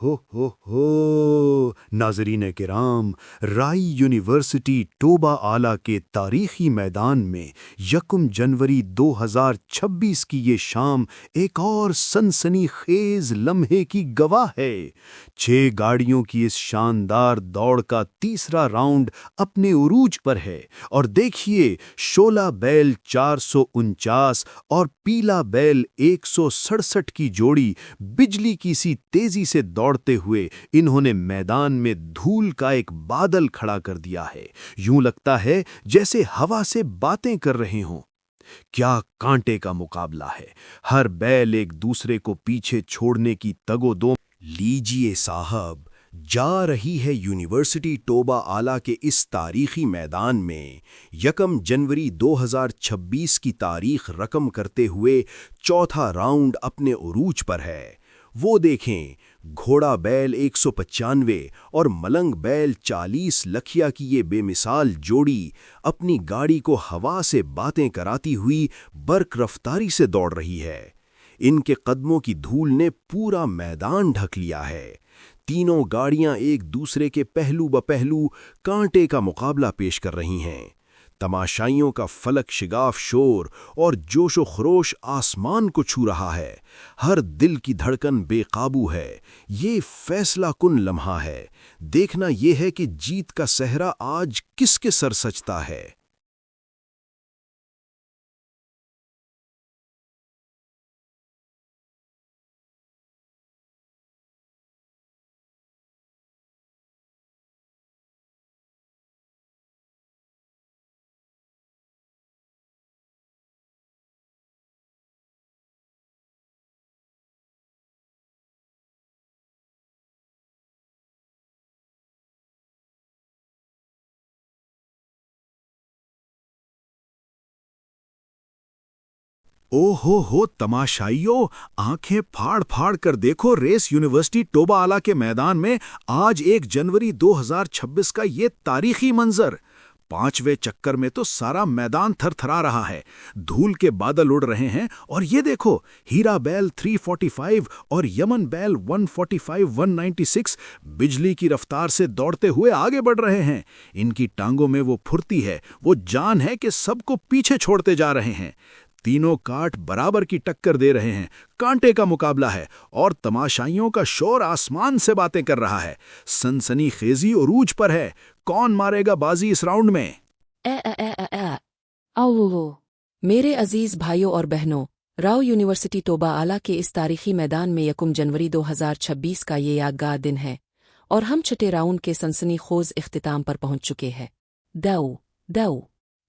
हो नाज़रीन किराम, राई यूनिवर्सिटी टोबा आला के तारीख़ी मैदान में 1 जनवरी 2026 की ये शाम एक और सनसनीखेज़ लम्हे की गवाह है। 6 गाड़ियों की इस शानदार दौड़ का तीसरा राउंड अपने उरूज पर है और देखिए, शोला बैल 449 और पीला बैल 167 की जोड़ी बिजली की सी तेजी से दौड़ते हुए इन्होंने मैदान में धूल का एक बादल खड़ा कर दिया है। यूं लगता है जैसे हवा से बातें कर रहे हों। क्या कांटे का मुकाबला है। हर बैल एक दूसरे को पीछे छोड़ने की तगोदो। लीजिए साहब, जा रही है यूनिवर्सिटी टोबा आला के इस तारीखी मैदान में 1 जनवरी 2026 की तारीख रकम करते हुए चौथा राउंड अपने उरूज पर है। वो देखें, घोड़ा बैल 195 और मलंग बैल 40 लखिया की ये बेमिसाल जोड़ी अपनी गाड़ी को हवा से बातें कराती हुई बर्क रफ्तारी से दौड़ रही है। इनके कदमों की धूल ने पूरा मैदान ढक लिया है। तीनों गाड़ियां एक दूसरे के पहलू ब पहलू कांटे का मुकाबला पेश कर रही हैं। तमाशाइयों का फलक शिगाफ शोर और जोशो खरोश आसमान को छू रहा है। हर दिल की धड़कन बेकाबू है। ये फैसला कुन लम्हा है। देखना यह है कि जीत का सहरा आज किसके सर सजता है। ओहो हो तमाशाइयों, आंखें फाड़ फाड़ कर देखो, रेस यूनिवर्सिटी टोबा आला के मैदान में आज 1 जनवरी 2026 का ये तारीखी मंजर। 5वें चक्कर में तो सारा मैदान थरथरा रहा है। धूल के बादल उड़ रहे हैं और ये देखो, हीरा बैल 345 और यमन बैल 145-196 बिजली की रफ्तार से दौड़ते हुए आगे बढ़ रहे हैं। इनकी टांगों में वो फुर्ती है, वो जान है कि सबको पीछे छोड़ते जा रहे हैं। तीनों काठ बराबर की टक्कर दे रहे हैं। कांटे का मुकाबला है और तमाशाइयों का शोर आसमान से बातें कर रहा है। सनसनी खेजी उरूज पर है। कौन मारेगा बाजी इस राउंड में? आओ मेरे अजीज भाइयों और बहनों, राव यूनिवर्सिटी टोबा आला के इस तारीखी मैदान में 1 जनवरी 2026 का ये यादगार दिन है और हम छठे राउंड के सनसनीखेज इख्तिताम पर पहुंच चुके हैं। दाऊ दाऊ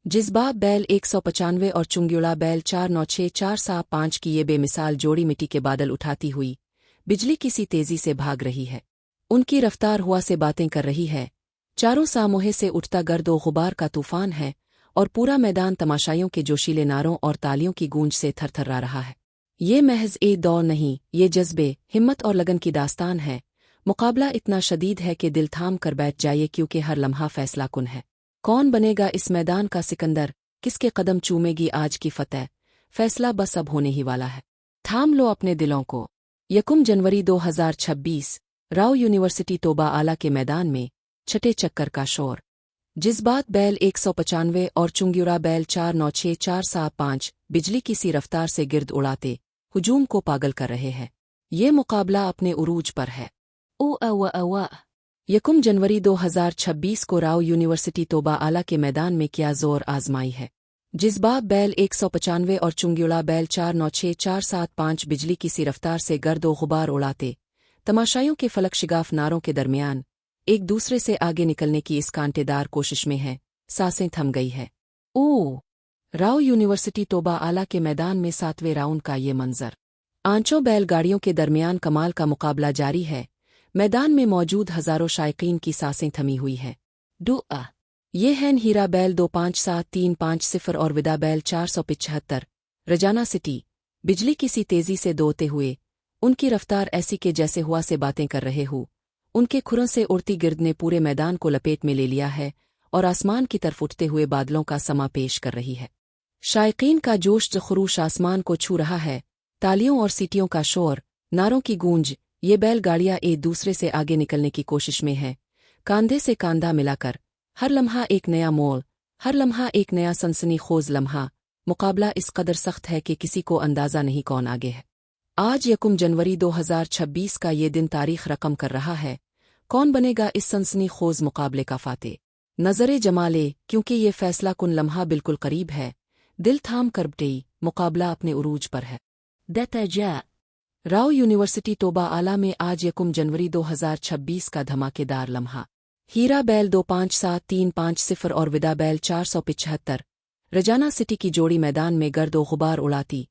जिस्बा बैल 195 और चुंग्युड़ा बैल 496-475 की ये बेमिसाल जोड़ी मिट्टी के बादल उठाती हुई बिजली की सी तेजी से भाग रही है। उनकी रफ्तार हुआ से बातें कर रही है। चारों सामोहे से उठता गर्दो गुबार का तूफान है और पूरा मैदान तमाशाइयों के जोशीले नारों और तालियों की गूंज से थरथरा रहा है। ये महज एक दौड़ नहीं, ये जज्बे, हिम्मत और लगन की दास्तान है। मुकाबला इतना शदीद है कि दिल थाम कर बैठ जाइए, क्योंकि हर लम्हा फैसला कुन है। कौन बनेगा इस मैदान का सिकंदर? किसके कदम चूमेगी आज की फतेह? फैसला बस अब होने ही वाला है। थाम लो अपने दिलों को। 1 जनवरी 2026 राव यूनिवर्सिटी टोबा आला के मैदान में छठे चक्कर का शोर। जिस्बात बैल 195 और चुंग्युड़ा बैल 496-475 बिजली की सी रफ्तार से गिर्द उड़ाते हुजूम को पागल कर रहे हैं। ये मुकाबला अपने उरूज पर है। 1 जनवरी 2026 को राव यूनिवर्सिटी टोबा आला के मैदान में क्या जोर आजमाई है। जिस्बा बैल 195 और चुंग्युड़ा बैल 496-475 बिजली की सी रफ्तार से गर्दो गुबार उड़ाते तमाशाइयों के फलक शिगाफ नारों के दरमियान एक दूसरे से आगे निकलने की इस कांटेदार कोशिश में है। सांसें थम गई है। राव यूनिवर्सिटी टोबा आला के मैदान में 7वें राउंड का ये मंजर। आंचों बैलगाड़ियों के दरमियान कमाल का मुकाबला जारी है। मैदान में मौजूद हजारों शायकीन की सांसें थमी हुई हैं। ये हैं हीरा बैल 257350 और विदा बैल 475। रजाना सिटी बिजली की सी तेजी से दौड़ते हुए, उनकी रफ्तार ऐसी के जैसे हुआ से बातें कर रहे हो। उनके खुरों से उड़ती गिर्द ने पूरे मैदान को लपेट में ले लिया है और आसमान की तरफ उठते हुए बादलों का समा पेश कर रही है। शायकीन का जोश खरूश आसमान को छू रहा है। तालियों और सीटियों का शोर, नारों की गूंज, ये बैलगाड़ियां एक दूसरे से आगे निकलने की कोशिश में हैं, कांधे से कांधा मिलाकर। हर लम्हा एक नया मोड़, हर लम्हा एक नया सनसनीखेज लम्हा। मुकाबला इस कदर सख्त है कि किसी को अंदाज़ा नहीं कौन आगे है। आज 1 जनवरी 2026 का ये दिन तारीख रकम कर रहा है। कौन बनेगा इस सनसनीखेज मुकाबले का फाते? नज़रे जमा ले, क्योंकि ये फैसला कुन लम्हा बिल्कुल करीब है। दिल थाम कर बटेई, मुकाबला अपने उरूज पर है। नतीजा राव यूनिवर्सिटी टोबा आला में आज 1 जनवरी 2026 का धमाकेदार लम्हा। हीरा बैल 257350 और विदा बैल 475। रजाना सिटी की जोड़ी मैदान में गर्द व गुबार उड़ाती,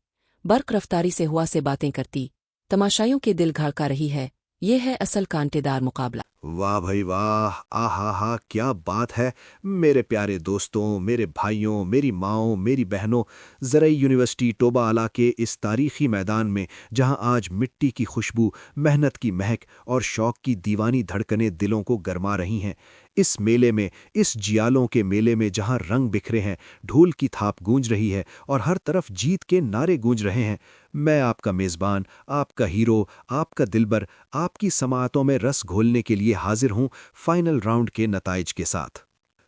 बर्क रफ्तारी से हुआ से बातें करती, तमाशाइयों के दिल घड़का रही है। ये है असल कांटेदार मुकाबला। वाह भाई वाह, आहा हा, क्या बात है। मेरे प्यारे दोस्तों, मेरे भाइयों, मेरी माओं, मेरी बहनों, ज़रई यूनिवर्सिटी टोबा आला के इस तारीखी मैदान में जहां आज मिट्टी की खुशबू, मेहनत की महक और शौक की दीवानी धड़कनें दिलों को गरमा रही हैं, इस मेले में, इस जियालों के मेले में जहां रंग बिखरे हैं, ढोल की थाप गूंज रही है और हर तरफ जीत के नारे गूंज रहे हैं, मैं आपका मेज़बान, आपका हीरो, आपका दिलबर, आपकी समाअतों में रस घोलने के लिए हाजिर हूं फाइनल राउंड के नताइज के साथ।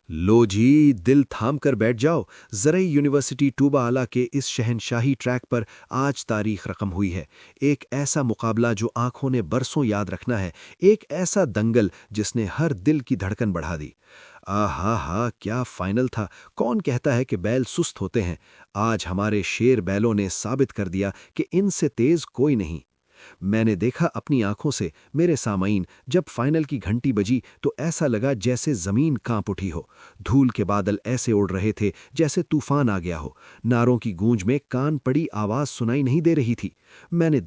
लो जी, दिल थाम कर बैठ जाओ। ज़रई यूनिवर्सिटी टोबा आला के इस शहनशाही ट्रैक पर आज तारीख रकम हुई है। एक ऐसा मुकाबला जो आंखों ने बरसों याद रखना है, एक ऐसा दंगल जिसने हर दिल की धड़कन बढ़ा दी। आहा हा, क्या फाइनल था। कौन कहता है कि बैल सुस्त होते हैं? आज हमारे शेर बैलों ने साबित कर दिया कि इनसे तेज कोई नहीं। मैंने देखा अपनी आंखों से, मेरे सामईन, जब फाइनल की घंटी बजी तो ऐसा लगा जैसे जमीन कांप उठी हो। धूल के बादल ऐसे उड़ रहे थे जैसे तूफान आ गया हो। नारों की गूंज में कान पड़ी आवाज सुनाई नहीं दे रही थी। मैंने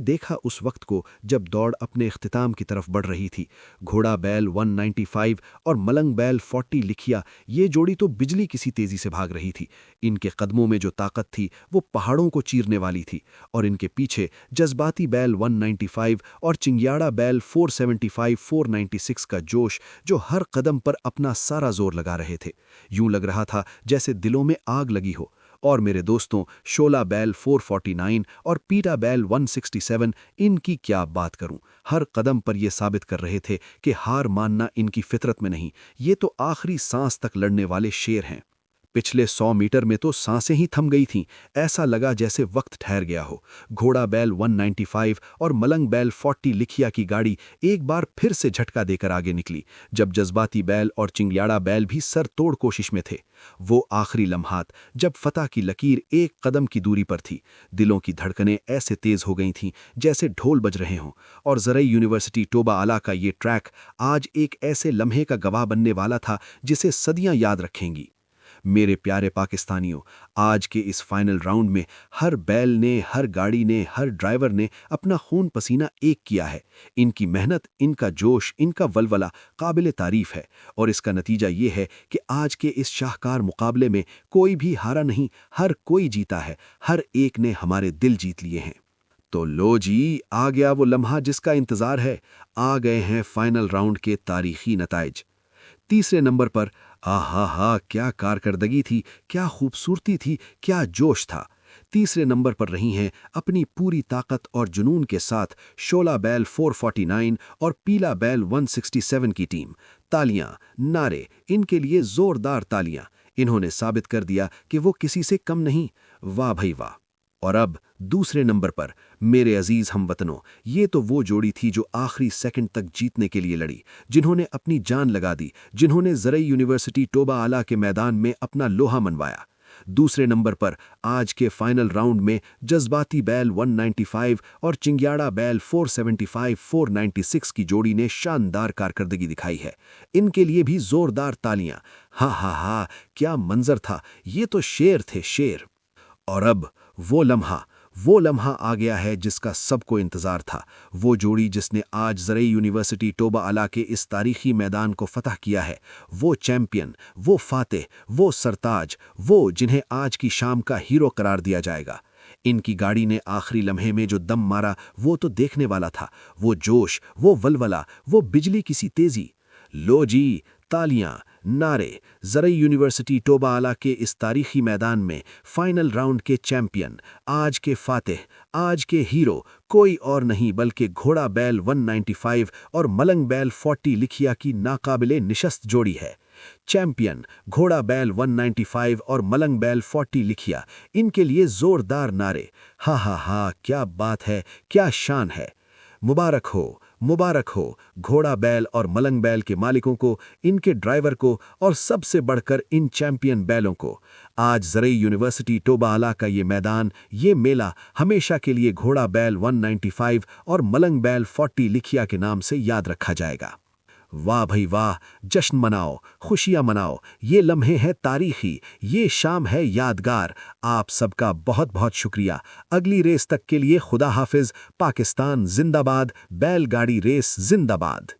देखा उस वक्त को जब दौड़ अपने इख्तिताम की तरफ बढ़ रही थी। घोड़ा बैल 195 और मलंग बैल 40 लिखिया, ये जोड़ी तो बिजली किसी तेजी से भाग रही थी। इनके कदमों में जो ताकत थी वो पहाड़ों को चीरने वाली थी, और इनके पीछे जज्बाती बैल 195 और चिंग्याड़ा बैल 475 496 का जोश, जो हर कदम पर अपना सारा जोर लगा रहे थे। यूं लग रहा था जैसे दिलों में आग लगी हो। और मेरे दोस्तों, शोला बैल 449 और पीटा बैल 167, इनकी क्या बात करूं। हर कदम पर ये साबित कर रहे थे कि हार मानना इनकी फितरत में नहीं, ये तो आखिरी सांस तक लड़ने वाले शेर हैं। पिछले 100 मीटर में तो सांसें ही थम गई थीं, ऐसा लगा जैसे वक्त ठहर गया हो। घोड़ा बैल 195 और मलंग बैल 40 लिखिया की गाड़ी एक बार फिर से झटका देकर आगे निकली, जब जज्बाती बैल और चिंग्याड़ा बैल भी सर तोड़ कोशिश में थे। वो आखिरी लम्हात, जब फतह की लकीर एक कदम की दूरी पर थी, दिलों की धड़कनें ऐसे तेज हो गई थीं जैसे ढोल बज रहे हों। और ज़रई यूनिवर्सिटी टोबा आला का ये ट्रैक आज एक ऐसे लम्हे का गवाह बनने वाला था जिसे सदियां याद रखेंगी। मेरे प्यारे पाकिस्तानियों, आज के इस फाइनल राउंड में हर बैल ने, हर गाड़ी ने, हर ड्राइवर ने अपना खून पसीना एक किया है। इनकी मेहनत, इनका जोश, इनका वलवला काबिल तारीफ है, और इसका नतीजा ये है कि आज के इस शाहकार मुकाबले में कोई भी हारा नहीं, हर कोई जीता है। हर एक ने हमारे दिल जीत लिए हैं। तो लो जी, आ गया वो लम्हा जिसका इंतजार है। आ गए हैं फाइनल राउंड के तारीखी नताइज। तीसरे नंबर पर, आहा हा, क्या कारकर्दगी थी, क्या खूबसूरती थी, क्या जोश था। तीसरे नंबर पर रही हैं अपनी पूरी ताकत और जुनून के साथ शोला बैल 449 और पीला बैल 167 की टीम। तालियां, नारे, इनके लिए जोरदार तालियां। इन्होंने साबित कर दिया कि वो किसी से कम नहीं। वाह भाई वाह। और अब दूसरे नंबर पर मेरे अजीज हमवतनों, ये तो वो जोड़ी थी जो आखिरी सेकंड तक जीतने के लिए लड़ी, जिन्होंने अपनी जान लगा दी, जिन्होंने ज़रई यूनिवर्सिटी टोबा आला के मैदान में अपना लोहा मनवाया। दूसरे नंबर पर आज के फाइनल राउंड में जज्बाती बैल 195 और चिंग्याड़ा बैल 475 496 की जोड़ी ने शानदार कारकर्दगी दिखाई है। इनके लिए भी जोरदार तालियां। हा हा हा, क्या मंजर था, ये तो शेर थे, शेर। और अब वो लम्हा आ गया है जिसका सबको इंतजार था। वो जोड़ी जिसने आज ज़रई यूनिवर्सिटी टोबा आला के इस तारीखी मैदान को फतह किया है। वो चैंपियन, वो फातेह, वो सरताज, वो जिन्हें आज की शाम का हीरो करार दिया जाएगा। इनकी गाड़ी ने आखिरी लम्हे में जो दम मारा, वो तो देखने वाला था। वो जोश, वो वलवला, वो बिजली की सी तेजी। लो जी, तालियां, नारे। ज़रई यूनिवर्सिटी टोबा आला के इस तारीखी मैदान में फाइनल राउंड के चैंपियन, आज के फातिह, आज के हीरो कोई और नहीं बल्कि घोड़ा बैल 195 और मलंग बैल 40 लिखिया की नाकाबिले निशस्त जोड़ी है। चैंपियन घोड़ा बैल 195 और मलंग बैल 40 लिखिया, इनके लिए जोरदार नारे। हा हा हा, क्या बात है, क्या शान है। मुबारक हो, मुबारक हो घोड़ा बैल और मलंग बैल के मालिकों को, इनके ड्राइवर को और सबसे बढ़कर इन चैंपियन बैलों को। आज ज़रई यूनिवर्सिटी टोबा आला का ये मैदान, ये मेला हमेशा के लिए घोड़ा बैल 195 और मलंग बैल 40 लिखिया के नाम से याद रखा जाएगा। वाह भाई वाह, जश्न मनाओ, खुशियां मनाओ, ये लम्हे हैं तारीखी, ये शाम है यादगार। आप सबका बहुत बहुत शुक्रिया। अगली रेस तक के लिए खुदा हाफिज। पाकिस्तान जिंदाबाद, बैलगाड़ी रेस जिंदाबाद।